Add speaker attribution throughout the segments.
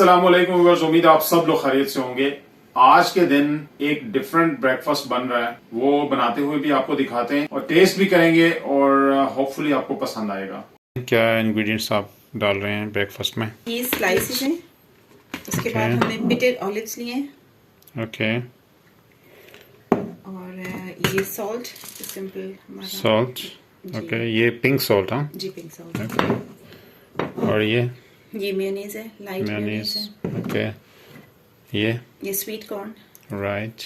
Speaker 1: अस्सलाम वालेकुम व्यूअर्स, उम्मीद है आप सब लोग खैरियत से होंगे। आज के दिन एक डिफरेंट ब्रेकफास्ट बन रहा है, वो बनाते हुए भी आपको दिखाते हैं और टेस्ट भी करेंगे और होपफुली आपको पसंद आएगा। क्या इंग्रेडिएंट्स आप डाल रहे हैं ब्रेकफास्ट में?
Speaker 2: ये स्लाइसेस हैं, उसके बाद हमने पिटेड ऑलिव्स लिए हैं।
Speaker 1: ओके।
Speaker 2: और ये सॉल्ट, सिंपल हमारा
Speaker 1: सॉल्ट। ओके, ये पिंक सॉल्ट। हाँ
Speaker 2: जी, पिंक सॉल्ट।
Speaker 1: okay. और ये
Speaker 2: मेयोनीज है, लाइट मेयोनीज है।
Speaker 1: ओके। ये
Speaker 2: स्वीट कॉर्न।
Speaker 1: राइट।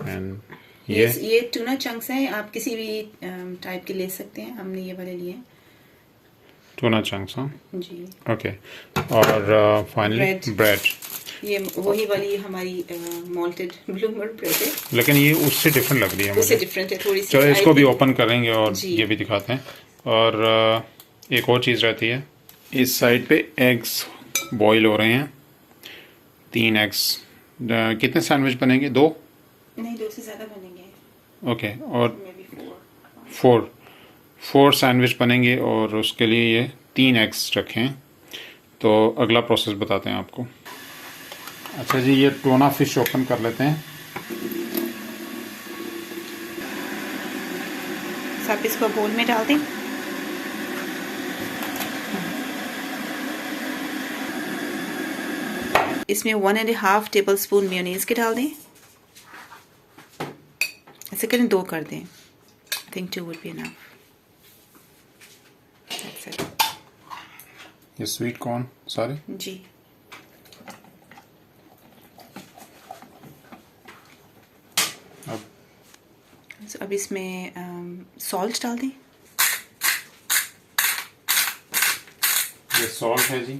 Speaker 1: एंड
Speaker 2: ये टूना चंक्स हैं, आप किसी भी टाइप के ले सकते हैं, हमने ये वाले लिए हैं।
Speaker 1: Tuna chunks. हाँ
Speaker 2: जी।
Speaker 1: ओके। और फाइनली ब्रेड।
Speaker 2: ये वही वाली हमारी मॉल्टेड ब्लूमर ब्रेड है,
Speaker 1: लेकिन ये उससे डिफरेंट लग रही है मुझे।
Speaker 2: उससे डिफरेंट है थोड़ी सी।
Speaker 1: चलो इसको भी ओपन करेंगे और
Speaker 2: जी।
Speaker 1: ये भी दिखाते हैं। और एक और चीज़ रहती है, इस साइड पे एग्स बॉईल हो रहे हैं। 3 एग्स। कितने सैंडविच बनेंगे? 2?
Speaker 2: नहीं, 2 से ज़्यादा बनेंगे।
Speaker 1: ओके। और
Speaker 2: Maybe 4।
Speaker 1: 4 सैंडविच बनेंगे और उसके लिए ये 3 एग्स रखे हैं। तो अगला प्रोसेस बताते हैं आपको। अच्छा जी, ये टोना फिश ओपन कर लेते हैं।
Speaker 2: आप इसको बोल में डाल दें। इसमें 1.5 टेबल स्पून मेयोनीज के डाल दें। ऐसे करें, 2 कर दें। I think 2 would be enough.
Speaker 1: ये स्वीट कॉर्न सारे
Speaker 2: जी। अब इसमें सॉल्ट डाल दें।
Speaker 1: ये सॉल्ट है जी।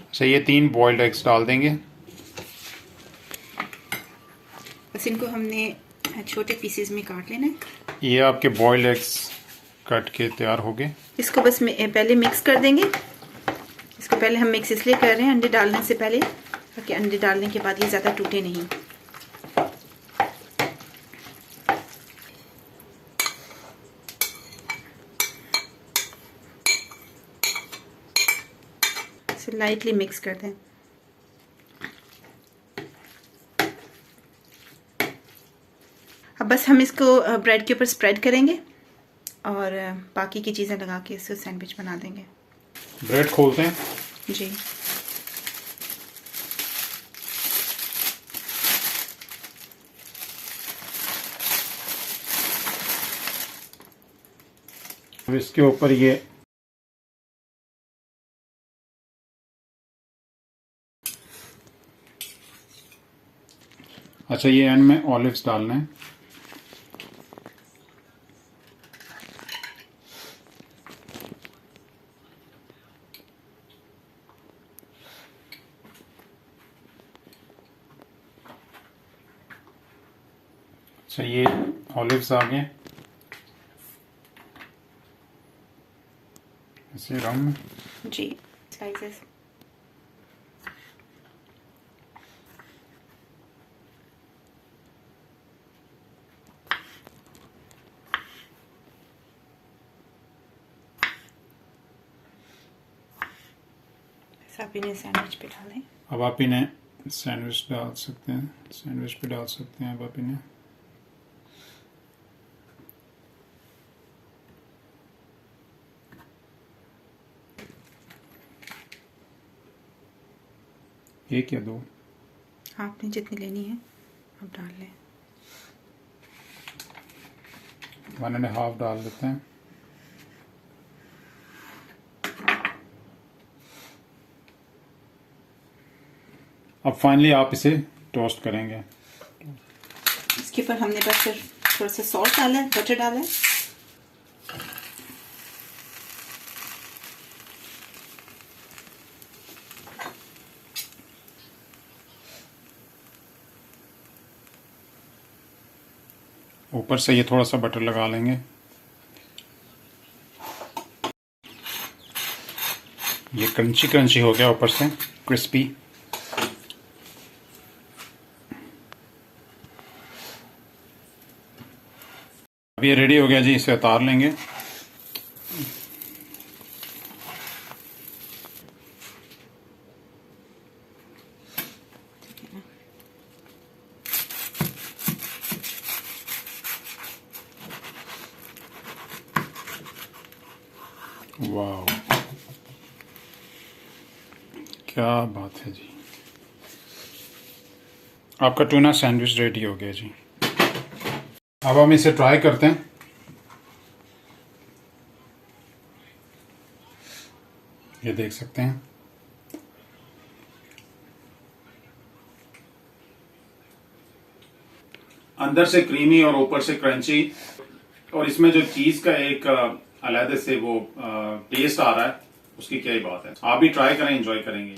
Speaker 1: अच्छा, ये 3 बॉइल्ड एग्स डाल देंगे।
Speaker 2: बस इनको हमने छोटे पीसेस में काट लेना है।
Speaker 1: ये आपके बॉइल्ड एग्स कट के तैयार हो गए।
Speaker 2: इसको बस पहले मिक्स कर देंगे। इसको पहले हम मिक्स इसलिए कर रहे हैं अंडे डालने से पहले, ताकि अंडे डालने के बाद ये ज़्यादा टूटे नहीं। इसे लाइटली मिक्स कर दें। अब बस हम इसको ब्रेड के ऊपर स्प्रेड करेंगे और बाकी की चीज़ें लगा के इसको सैंडविच बना देंगे।
Speaker 1: ब्रेड खोलते हैं
Speaker 2: जी।
Speaker 1: अब इसके ऊपर ये अच्छा, ये एंड में ऑलिव्स डालना है। अच्छा, ये ऑलिव्स आ गए ऐसे राउंड में।
Speaker 2: जी, स्लाइसेस। आप इन्हें सैंडविच पे डाल दें।
Speaker 1: अब आप इन्हें सैंडविच डाल सकते हैं, सैंडविच पे डाल सकते हैं। अब आप इन्हें एक या 2,
Speaker 2: आपने जितनी लेनी है आप डाल लें।
Speaker 1: 1.5 डाल देते हैं। अब फाइनली आप इसे टोस्ट करेंगे।
Speaker 2: इसके ऊपर हमने बस फिर थोड़ा सा सॉल्ट डाला है, बटर डाला है।
Speaker 1: ऊपर से ये थोड़ा सा बटर लगा लेंगे। ये क्रंची क्रंची हो गया, ऊपर से क्रिस्पी। अब ये रेडी हो गया जी, इसे उतार लेंगे। वाह, क्या बात है जी। आपका टूना सैंडविच रेडी हो गया जी। अब हम इसे ट्राई करते हैं। ये देख सकते हैं, अंदर से क्रीमी और ऊपर से क्रंची, और इसमें जो चीज का एक अलग से वो टेस्ट आ रहा है, उसकी क्या ही बात है। आप भी ट्राई करें, एंजॉय करेंगे।